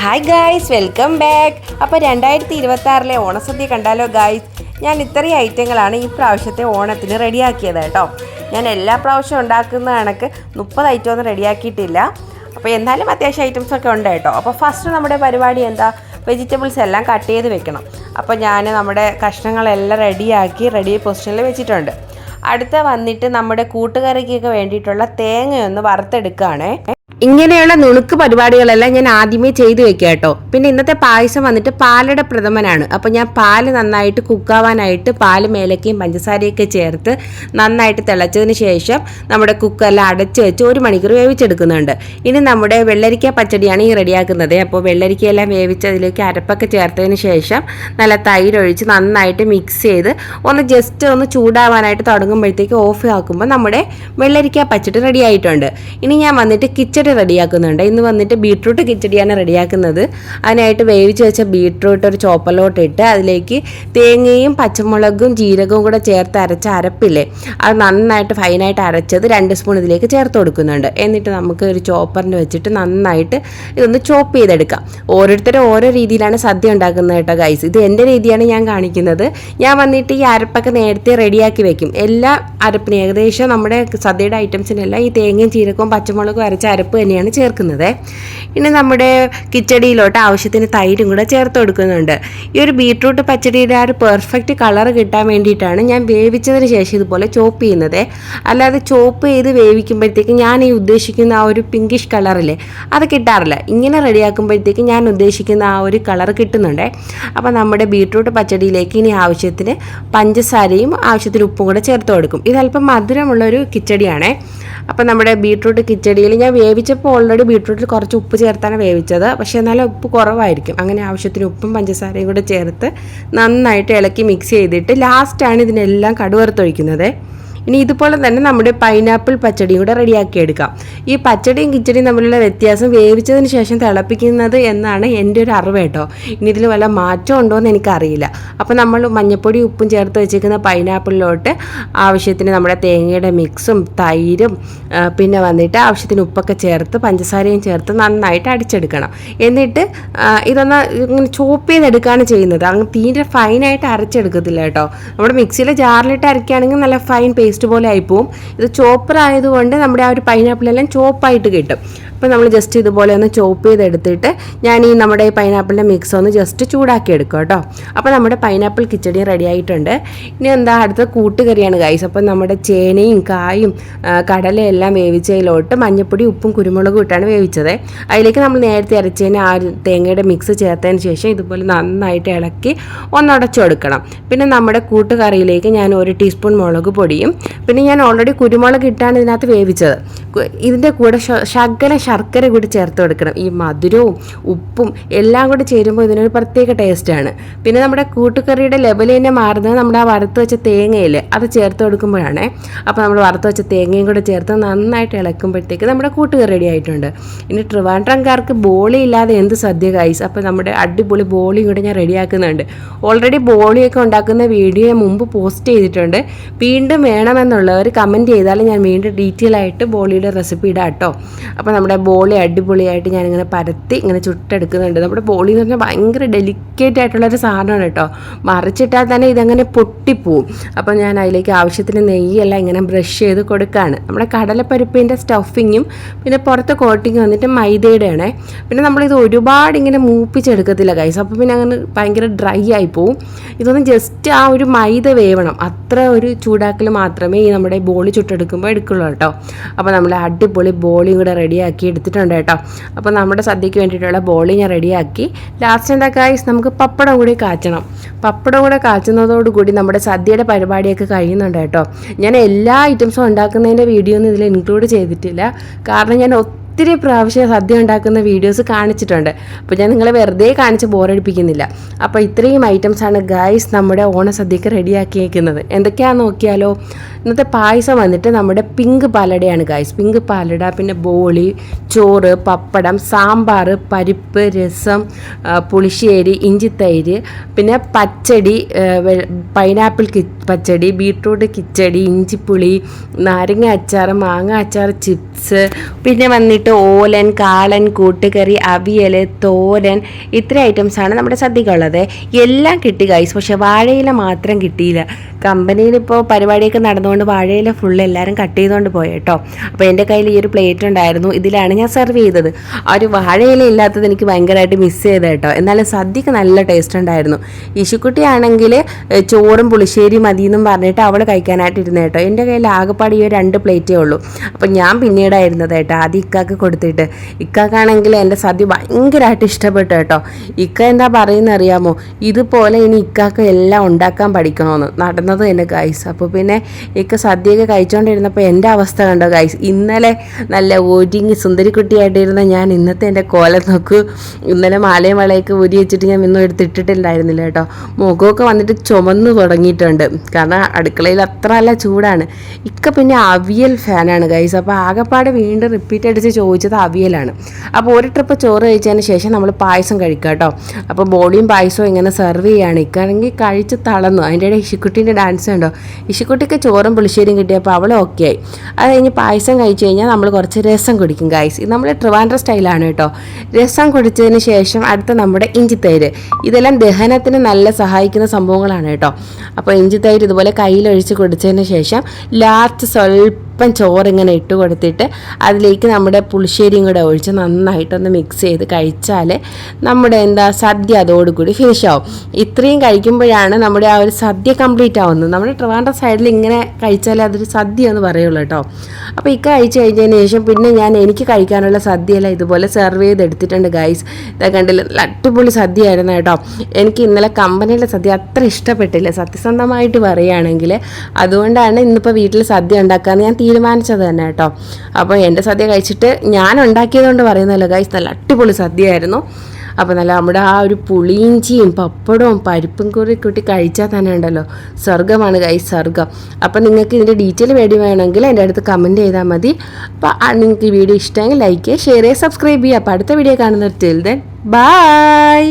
Hi guys, welcome back. അപ്പോൾ 2026 ഓണസദ്യ കണ്ടാലോ guys. ഞാൻ ഇത്രയും ഐറ്റങ്ങളാണ് ഈ പ്രാവശ്യത്തെ ഓണത്തിന് റെഡിയാക്കിയത് കേട്ടോ. ഞാൻ എല്ലാ പ്രാവശ്യവും ഉണ്ടാക്കുന്ന കണക്ക് 30 ഐറ്റമൊന്നും റെഡിയാക്കിയിട്ടില്ല. അപ്പോൾ എന്നാലും അത്യാവശ്യം ഐറ്റംസൊക്കെ ഉണ്ട് കേട്ടോ. അപ്പോൾ ഫസ്റ്റ് നമ്മുടെ പരിപാടി എന്താ, വെജിറ്റബിൾസ് എല്ലാം കട്ട് ചെയ്ത് വെക്കണം. അപ്പോൾ ഞാൻ നമ്മുടെ കഷ്ണങ്ങളെല്ലാം റെഡി പൊസിഷനിൽ വെച്ചിട്ടുണ്ട്. അടുത്ത വന്നിട്ട് നമ്മുടെ കൂട്ടുകറിക്കൊക്കെ വേണ്ടിയിട്ടുള്ള തേങ്ങയൊന്ന് വറുത്തെടുക്കുകയാണേ. ഇങ്ങനെയുള്ള നുണുക്ക് പരിപാടികളെല്ലാം ഞാൻ ആദ്യമേ ചെയ്തു വെക്കുക കേട്ടോ. പിന്നെ ഇന്നത്തെ പായസം വന്നിട്ട് പാലട പ്രഥമനാണ്. അപ്പോൾ ഞാൻ പാല് നന്നായിട്ട് കുക്കാവാനായിട്ട് പാല് മേലക്കയും പഞ്ചസാരയൊക്കെ ചേർത്ത് നന്നായിട്ട് തിളച്ചതിന് ശേഷം നമ്മുടെ കുക്കറെല്ലാം അടച്ച് വെച്ച് 1 മണിക്കൂർ വേവിച്ചെടുക്കുന്നുണ്ട്. ഇനി നമ്മുടെ വെള്ളരിക്ക പച്ചടിയാണ് ഈ റെഡിയാക്കുന്നത്. അപ്പോൾ വെള്ളരിക്കയെല്ലാം വേവിച്ചതിലേക്ക് അരപ്പൊക്കെ ചേർത്തതിന് ശേഷം നല്ല തൈരൊഴിച്ച് നന്നായിട്ട് മിക്സ് ചെയ്ത് ജസ്റ്റ് ഒന്ന് ചൂടാവാനായിട്ട് തുടങ്ങുമ്പോഴത്തേക്ക് ഓഫ് ആക്കുമ്പോൾ നമ്മുടെ വെള്ളരിക്ക പച്ചടി റെഡി ആയിട്ടുണ്ട്. ഇനി ഞാൻ വന്നിട്ട് കിച്ചടി റെഡിയാക്കുന്നുണ്ട്. ഇന്ന് വന്നിട്ട് ബീട്രൂട്ട് കിച്ചടിയാണ് റെഡിയാക്കുന്നത്. അതിനായിട്ട് വേവിച്ച് വെച്ച ബീട്രൂട്ട് ഒരു ചോപ്പറിലോട്ട് ഇട്ട് അതിലേക്ക് തേങ്ങയും പച്ചമുളകും ജീരകവും കൂടെ ചേർത്ത് അരച്ച അരപ്പില്ലേ, അത് നന്നായിട്ട് ഫൈനായിട്ട് അരച്ചത് 2 സ്പൂൺ ഇതിലേക്ക് ചേർത്ത് കൊടുക്കുന്നുണ്ട്. എന്നിട്ട് നമുക്ക് ഒരു ചോപ്പറിന് വെച്ചിട്ട് നന്നായിട്ട് ഇതൊന്ന് ചോപ്പ് ചെയ്തെടുക്കാം. ഓരോരുത്തരും ഓരോ രീതിയിലാണ് സദ്യ ഉണ്ടാക്കുന്നത് കേട്ടോ ഗൈസ്. ഇത് എൻ്റെ രീതിയാണ് ഞാൻ കാണിക്കുന്നത്. ഞാൻ വന്നിട്ട് ഈ അരപ്പൊക്കെ നേരത്തെ റെഡിയാക്കി വെക്കും. എല്ലാ അരപ്പിനും ഏകദേശം നമ്മുടെ സദ്യയുടെ ഐറ്റംസിനെല്ലാം ഈ തേങ്ങയും ജീരകവും പച്ചമുളകും അരച്ച അരപ്പ് തന്നെയാണ് ചേർക്കുന്നത്. ഇനി നമ്മുടെ കിച്ചടിയിലോട്ട് ആവശ്യത്തിന് തൈരും കൂടെ ചേർത്ത് കൊടുക്കുന്നുണ്ട്. ഈ ഒരു ബീട്രൂട്ട് പച്ചടിയുടെ ആ ഒരു പെർഫെക്റ്റ് കളർ കിട്ടാൻ വേണ്ടിയിട്ടാണ് ഞാൻ വേവിച്ചതിന് ശേഷം ഇതുപോലെ ചോപ്പ് ചെയ്യുന്നത്. അല്ലാതെ ചോപ്പ് ചെയ്ത് വേവിക്കുമ്പോഴത്തേക്ക് ഞാൻ ഈ ഉദ്ദേശിക്കുന്ന ആ ഒരു പിങ്കിഷ് കളറില്ലേ, അത് കിട്ടാറില്ല. ഇങ്ങനെ റെഡിയാക്കുമ്പോഴത്തേക്ക് ഞാൻ ഉദ്ദേശിക്കുന്ന ആ ഒരു കളർ കിട്ടുന്നുണ്ട്. അപ്പോൾ നമ്മുടെ ബീട്രൂട്ട് പച്ചടിയിലേക്ക് ഇനി ആവശ്യത്തിന് പഞ്ചസാരയും ആവശ്യത്തിന് ഉപ്പും കൂടെ ചേർത്ത് കൊടുക്കും. ഇതല്പം മധുരമുള്ളൊരു കിച്ചടിയാണേ. അപ്പോൾ നമ്മുടെ ബീട്രൂട്ട് കിച്ചടിയിൽ ഞാൻ വേവിച്ചപ്പോൾ ഓൾറെഡി ബീട്രൂട്ടിൽ കുറച്ച് ഉപ്പ് ചേർത്താണ് വേവിച്ചത്. പക്ഷേ എന്നാലും ഉപ്പ് കുറവായിരിക്കും. അങ്ങനെ ആവശ്യത്തിന് ഉപ്പും പഞ്ചസാരയും കൂടെ ചേർത്ത് നന്നായിട്ട് ഇളക്കി മിക്സ് ചെയ്തിട്ട് ലാസ്റ്റാണ് ഇതിനെല്ലാം കടുവറുത്തൊഴിക്കുന്നത്. ഇനി ഇതുപോലെ തന്നെ നമ്മുടെ പൈനാപ്പിൾ പച്ചടിയും കൂടെ റെഡിയാക്കി എടുക്കാം. ഈ പച്ചടിയും കിച്ചടിയും തമ്മിലുള്ള വ്യത്യാസം വേവിച്ചതിന് ശേഷം തിളപ്പിക്കുന്നത് എന്നാണ് എൻ്റെ ഒരു അറിവ് കേട്ടോ. ഇനി ഇതിൽ വല്ല മാറ്റം ഉണ്ടോ എന്ന് എനിക്കറിയില്ല. അപ്പോൾ നമ്മൾ മഞ്ഞൾപ്പൊടി ഉപ്പും ചേർത്ത് വെച്ചിരിക്കുന്ന പൈനാപ്പിളിലോട്ട് ആവശ്യത്തിന് നമ്മുടെ തേങ്ങയുടെ മിക്സും തൈരും പിന്നെ വന്നിട്ട് ആവശ്യത്തിന് ഉപ്പൊക്കെ ചേർത്ത് പഞ്ചസാരയും ചേർത്ത് നന്നായിട്ട് അടിച്ചെടുക്കണം. എന്നിട്ട് ഇതൊന്ന് ഇങ്ങനെ ചോപ്പ് ചെയ്തെടുക്കുകയാണ് ചെയ്യുന്നത്. അങ്ങ് തീരെ ഫൈനായിട്ട് അരച്ചെടുക്കത്തില്ല കേട്ടോ. നമ്മുടെ മിക്സിയിലെ ജാറിലിട്ട് അരക്കുകയാണെങ്കിൽ നല്ല ഫൈൻ പേസ്റ്റ് പോലെ ആയിപ്പോവും. ഇത് ചോപ്പർ ആയതുകൊണ്ട് നമ്മുടെ ആ ഒരു പൈനാപ്പിളെല്ലാം ചോപ്പായിട്ട് കിട്ടും. അപ്പോൾ നമ്മൾ ജസ്റ്റ് ഇതുപോലെ ഒന്ന് ചോപ്പ് ചെയ്തെടുത്തിട്ട് ഞാൻ ഈ നമ്മുടെ പൈനാപ്പിളിൻ്റെ മിക്സ് ഒന്ന് ജസ്റ്റ് ചൂടാക്കി എടുക്കും കേട്ടോ. അപ്പോൾ നമ്മുടെ പൈനാപ്പിൾ കിച്ചടി റെഡി ആയിട്ടുണ്ട്. ഇനി എന്താ, അടുത്ത കൂട്ടുകറിയാണ് ഗൈസ്. അപ്പോൾ നമ്മുടെ ചേനയും കായും കടലയെല്ലാം വേവിച്ചതിലോട്ട് മഞ്ഞൾപ്പൊടി ഉപ്പും കുരുമുളകും ഇട്ടാണ് വേവിച്ചത്. അതിലേക്ക് നമ്മൾ നേരത്തെ അരച്ചതിന് ആ തേങ്ങയുടെ മിക്സ് ചേർത്തതിന് ശേഷം ഇതുപോലെ നന്നായിട്ട് ഇളക്കി ഒന്നുടച്ചു കൊടുക്കണം. പിന്നെ നമ്മുടെ കൂട്ടുകറിയിലേക്ക് ഞാൻ 1 ടീസ്പൂൺ മുളക് പൊടിയും പിന്നെ ഞാൻ ഓൾറെഡി കുരുമുളക് ഇട്ടാണ് ഇതിനകത്ത് വേവിച്ചത്. ഇതിൻ്റെ കൂടെ ശകലം ശർക്കര കൂടി ചേർത്ത് കൊടുക്കണം. ഈ മധുരവും ഉപ്പും എല്ലാം കൂടി ചേരുമ്പോൾ ഇതിനൊരു പ്രത്യേക ടേസ്റ്റാണ്. പിന്നെ നമ്മുടെ കൂട്ടുകറിയുടെ ലെവൽ തന്നെ മാറുന്നത് നമ്മുടെ ആ വറുത്ത് വെച്ച തേങ്ങയിൽ അത് ചേർത്ത് കൊടുക്കുമ്പോഴാണ്. അപ്പോൾ നമ്മൾ വറുത്ത് വെച്ച തേങ്ങയും കൂടെ ചേർത്ത് നന്നായിട്ട് ഇളക്കുമ്പോഴത്തേക്ക് നമ്മുടെ കൂട്ടുകറി റെഡി ആയിട്ടുണ്ട്. ഇനി ട്രിവാൻഡ്രംകാർക്ക് ബോളി ഇല്ലാതെ എന്ത് സദ്യ ഗൈസ്. അപ്പോൾ നമ്മുടെ അടിപൊളി ബോളിയും കൂടെ ഞാൻ റെഡിയാക്കുന്നുണ്ട്. ഓൾറെഡി ബോളിയൊക്കെ ഉണ്ടാക്കുന്ന വീഡിയോ മുമ്പ് പോസ്റ്റ് ചെയ്തിട്ടുണ്ട്. വീണ്ടും വേണമെന്നുള്ളവർ കമൻറ്റ് ചെയ്താൽ ഞാൻ വീണ്ടും ഡീറ്റെയിൽ ആയിട്ട് ബോളിയുടെ റെസിപ്പി ഇടാം കേട്ടോ. അപ്പോൾ നമ്മുടെ ബോളി അടിപൊളിയായിട്ട് ഞാനിങ്ങനെ പരത്തി ഇങ്ങനെ ചുട്ടെടുക്കുന്നുണ്ട്. നമ്മുടെ ബോളി എന്ന് പറഞ്ഞാൽ ഭയങ്കര ഡെലിക്കേറ്റ് ആയിട്ടുള്ളൊരു സാധനമാണ് കേട്ടോ. മറിച്ചിട്ടാൽ തന്നെ ഇതങ്ങനെ പൊട്ടിപ്പോവും. അപ്പോൾ ഞാൻ അതിലേക്ക് ആവശ്യത്തിന് നെയ്യെല്ലാം ഇങ്ങനെ ബ്രഷ് ചെയ്ത് കൊടുക്കുകയാണ്. നമ്മുടെ കടലപ്പരിപ്പിൻ്റെ സ്റ്റഫിങ്ങും പിന്നെ പുറത്ത് കോട്ടിങ് വന്നിട്ട് മൈദയുടെയാണേ. പിന്നെ നമ്മളിത് ഒരുപാട് ഇങ്ങനെ മൂപ്പിച്ചെടുക്കത്തില്ല ഗൈസ്. അപ്പോൾ പിന്നെ അങ്ങനെ ഭയങ്കര ഡ്രൈ ആയി പോവും. ഇതൊന്നും ജസ്റ്റ് ആ ഒരു മൈദ വേവണം, അത്ര ഒരു ചൂടാക്കൽ മാത്രമേ ഈ നമ്മുടെ ബോളി ചുട്ടെടുക്കുമ്പോൾ എടുക്കുള്ളൂ കേട്ടോ. അപ്പോൾ നമ്മൾ അടിപൊളി ബോളിയും കൂടെ റെഡിയാക്കി എടുത്തിട്ടുണ്ട് കേട്ടോ. അപ്പോൾ നമ്മുടെ സദ്യക്ക് വേണ്ടിയിട്ടുള്ള ബോളി ഞാൻ റെഡിയാക്കി. ലാസ്റ്റ് എന്താ ഗൈസ്, നമുക്ക് പപ്പടം കൂടി കാച്ചണം. പപ്പടം കൂടെ കാച്ചുന്നതോടുകൂടി നമ്മുടെ സദ്യയുടെ പരിപാടിയൊക്കെ കഴിയുന്നുണ്ട് കേട്ടോ. ഞാൻ എല്ലാ ഐറ്റംസും ഉണ്ടാക്കുന്നതിൻ്റെ വീഡിയോ ഒന്നും ഇതിൽ ഇൻക്ലൂഡ് ചെയ്തിട്ടില്ല. കാരണം ഞാൻ ഒത്തിരി പ്രാവശ്യം സദ്യ ഉണ്ടാക്കുന്ന വീഡിയോസ് കാണിച്ചിട്ടുണ്ട്. അപ്പോൾ ഞാൻ നിങ്ങളെ വെറുതെ കാണിച്ച് ബോറടിപ്പിക്കുന്നില്ല. അപ്പോൾ ഇത്രയും ഐറ്റംസാണ് ഗൈസ് നമ്മുടെ ഓണസദ്യക്ക് റെഡിയാക്കിയേക്കുന്നത്. എന്തൊക്കെയാണെന്ന് നോക്കിയാലോ. ഇന്നത്തെ പായസം വന്നിട്ട് നമ്മുടെ പിങ്ക് പാലടയാണ് ഗൈസ്. പിങ്ക് പാലട, പിന്നെ ബോളി, ചോറ്, പപ്പടം, സാമ്പാർ, പരിപ്പ്, രസം, പുളിശ്ശേരി, ഇഞ്ചിത്തൈര്, പിന്നെ പച്ചടി, പൈനാപ്പിൾ പച്ചടി, ബീട്രൂട്ട് കിച്ചടി, ഇഞ്ചിപ്പുളി, നാരങ്ങ അച്ചാർ, മാങ്ങ അച്ചാർ, ചിപ്സ്, പിന്നെ വന്നിട്ട് ഓലൻ, കാളൻ, കൂട്ടുകറി, അവിയൽ, തോരൻ, ഇത്ര ഐറ്റംസാണ് നമ്മുടെ സദ്യക്കുള്ളത്. എല്ലാം കിട്ടി ഗൈസ്. പക്ഷേ വാഴയില മാത്രം കിട്ടിയില്ല. കമ്പനിയിലിപ്പോൾ പരിപാടിയൊക്കെ നടന്നുകൊണ്ട് വാഴയില ഫുള്ള് എല്ലാവരും കട്ട് ചെയ്തുകൊണ്ട് പോയി കേട്ടോ. അപ്പോൾ എൻ്റെ കയ്യിൽ ഈ ഒരു പ്ലേറ്റ് ഉണ്ടായിരുന്നു, ഇതിലാണ് ഞാൻ സെർവ് ചെയ്തത്. ആ ഒരു വാഴയില ഇല്ലാത്തത് എനിക്ക് ഭയങ്കരമായിട്ട് മിസ് ചെയ്ത് കേട്ടോ. എന്നാലും സദ്യക്ക് നല്ല ടേസ്റ്റ് ഉണ്ടായിരുന്നു. ഇശുക്കുട്ടിയാണെങ്കിൽ ചോറും പുളിശ്ശേരി മതിയെന്നും പറഞ്ഞിട്ട് അവൾ കഴിക്കാനായിട്ട് ഇരുന്നു കേട്ടോ. എൻ്റെ കയ്യിൽ ആകെപ്പാട് ഈ 2 പ്ലേറ്റേ ഉള്ളൂ. അപ്പം ഞാൻ പിന്നീടായിരുന്നത് കേട്ടോ. ആദ്യം ഇക്കാക്ക് കൊടുത്തിട്ട്, ഇക്കാക്കാണെങ്കിൽ എൻ്റെ സദ്യ ഭയങ്കരമായിട്ട് ഇഷ്ടപ്പെട്ടു കേട്ടോ. ഇക്ക എന്താ പറയുന്നത് അറിയാമോ, ഇതുപോലെ ഇനി ഇക്കാക്ക് എല്ലാം ഉണ്ടാക്കാൻ പഠിക്കണമെന്ന്. നടന്നത് തന്നെ ഗൈസ്. അപ്പോൾ പിന്നെ ഇക്ക സദ്യയൊക്കെ കഴിച്ചുകൊണ്ടിരുന്നപ്പോൾ എൻ്റെ അവസ്ഥ കണ്ടോ ഗൈസ്. ഇന്നലെ നല്ല ഒരുങ്ങി സുന്ദരിക്കുട്ടിയായിട്ടിരുന്ന ഞാൻ ഇന്നത്തെ എൻ്റെ കോലം നോക്കൂ. ഇന്നലെ മാലയും വളയൊക്കെ ഊരി വെച്ചിട്ട് ഞാൻ ഒന്നും എടുത്തിട്ടിട്ടുണ്ടായിരുന്നില്ല കേട്ടോ. മുഖമൊക്കെ വന്നിട്ട് ചുമന്ന് തുടങ്ങിയിട്ടുണ്ട്. കാരണം അടുക്കളയിൽ അത്ര നല്ല ചൂടാണ്. ഇക്ക പിന്നെ അവിയൽ ഫാനാണ് ഗൈസ്. അപ്പോൾ ആകെപ്പാട് വീണ്ടും റിപ്പീറ്റ് അടിച്ച് ചോദിച്ചത് അവിയലാണ്. അപ്പോൾ ഒരു ട്രിപ്പ് ചോറ് കഴിച്ചതിന് ശേഷം നമ്മൾ പായസം കഴിക്കാം കേട്ടോ. അപ്പോൾ ബോളിയും പായസവും ഇങ്ങനെ സെർവ് ചെയ്യുകയാണ്. ഇക്കാണെങ്കിൽ കഴിച്ച് തളർന്നു. അതിൻ്റെ ഇടയിൽ ഇശുക്കുട്ടീൻ്റെ ഡാൻസ് ഉണ്ടോ. ഇശുക്കുട്ടിക്ക് ചോറും പുളിശ്ശേരിയും കിട്ടിയപ്പോൾ അവൾ ഓക്കെ ആയി. അത് കഴിഞ്ഞ് പായസം കഴിച്ച് കഴിഞ്ഞാൽ നമ്മൾ കുറച്ച് രസം കുടിക്കും ഗൈസ്. ഇത് നമ്മൾ ട്രിവാൻഡ്രം സ്റ്റൈലാണ് കേട്ടോ. രസം കുടിച്ചതിന് ശേഷം അടുത്ത നമ്മുടെ ഇഞ്ചിത്തൈര്. ഇതെല്ലാം ദഹനത്തിന് നല്ല സഹായിക്കുന്ന സംഭവങ്ങളാണ് കേട്ടോ. അപ്പോൾ ഇഞ്ചിത്തൈര് ഇതുപോലെ കയ്യിലൊഴിച്ച് കുടിച്ചതിന് ശേഷം ലാസ്റ്റ് സ്വല്പം ചോറിങ്ങനെ ഇട്ട് കൊടുത്തിട്ട് അതിലേക്ക് നമ്മുടെ പുളിശ്ശേരിയും കൂടെ ഒഴിച്ച് നന്നായിട്ടൊന്ന് മിക്സ് ചെയ്ത് കഴിച്ചാൽ നമ്മുടെ സദ്യ അതോടുകൂടി ഫിനിഷ് ആവും. ഇത്രയും കഴിക്കുമ്പോഴാണ് നമ്മുടെ ആ ഒരു സദ്യ കംപ്ലീറ്റ് ആവുന്നത്. നമ്മുടെ ട്രിവാൻഡ്രം സൈഡിൽ ഇങ്ങനെ കഴിച്ചാൽ അതൊരു സദ്യ എന്ന് പറയുള്ളൂ കേട്ടോ. അപ്പോൾ ഇക്ക കഴിച്ച് കഴിഞ്ഞതിന് ശേഷം പിന്നെ എനിക്ക് കഴിക്കാനുള്ള സദ്യയെല്ലാം ഇതുപോലെ സെർവ് ചെയ്തെടുത്തിട്ടുണ്ട് ഗൈസ്. ഇതാ കണ്ടില്ല, അടിപൊളി സദ്യയായിരുന്നു കേട്ടോ. എനിക്ക് ഇന്നലെ കമ്പനിയിലെ സദ്യ അത്ര ഇഷ്ടപ്പെട്ടില്ല സത്യസന്ധമായിട്ട് പറയുകയാണെങ്കിൽ. അതുകൊണ്ടാണ് ഇന്നിപ്പോൾ വീട്ടിൽ സദ്യ ഉണ്ടാക്കാമെന്ന് ഞാൻ തീരുമാനിച്ചത് തന്നെ കേട്ടോ. അപ്പോൾ എൻ്റെ സദ്യ കഴിച്ചിട്ട് ഞാൻ ഉണ്ടാക്കിയതുകൊണ്ട് പറയുന്നല്ലോ ഗൈസ്, നല്ല അടിപൊളി സദ്യയായിരുന്നു. അപ്പോൾ നല്ല നമ്മുടെ ആ ഒരു പുളിയിഞ്ചിയും പപ്പടവും പരിപ്പും കൂടി കൂട്ടി കഴിച്ചാൽ തന്നെ ഉണ്ടല്ലോ സ്വർഗ്ഗമാണ് ഗൈസ്, സ്വർഗ്ഗം. അപ്പോൾ നിങ്ങൾക്ക് ഇതിൻ്റെ ഡീറ്റെയിൽ വീഡിയോ വേണമെങ്കിൽ എൻ്റെ അടുത്ത് കമൻറ്റ് ചെയ്താൽ മതി. അപ്പോൾ നിങ്ങൾക്ക് ഈ വീഡിയോ ഇഷ്ടമെങ്കിൽ ലൈക്ക് ചെയ്യുക, ഷെയർ ചെയ്യുക, സബ്സ്ക്രൈബ് ചെയ്യുക. അപ്പോൾ അടുത്ത വീഡിയോ കാണുന്നവർ ടിൽ ദെൻ ബൈ.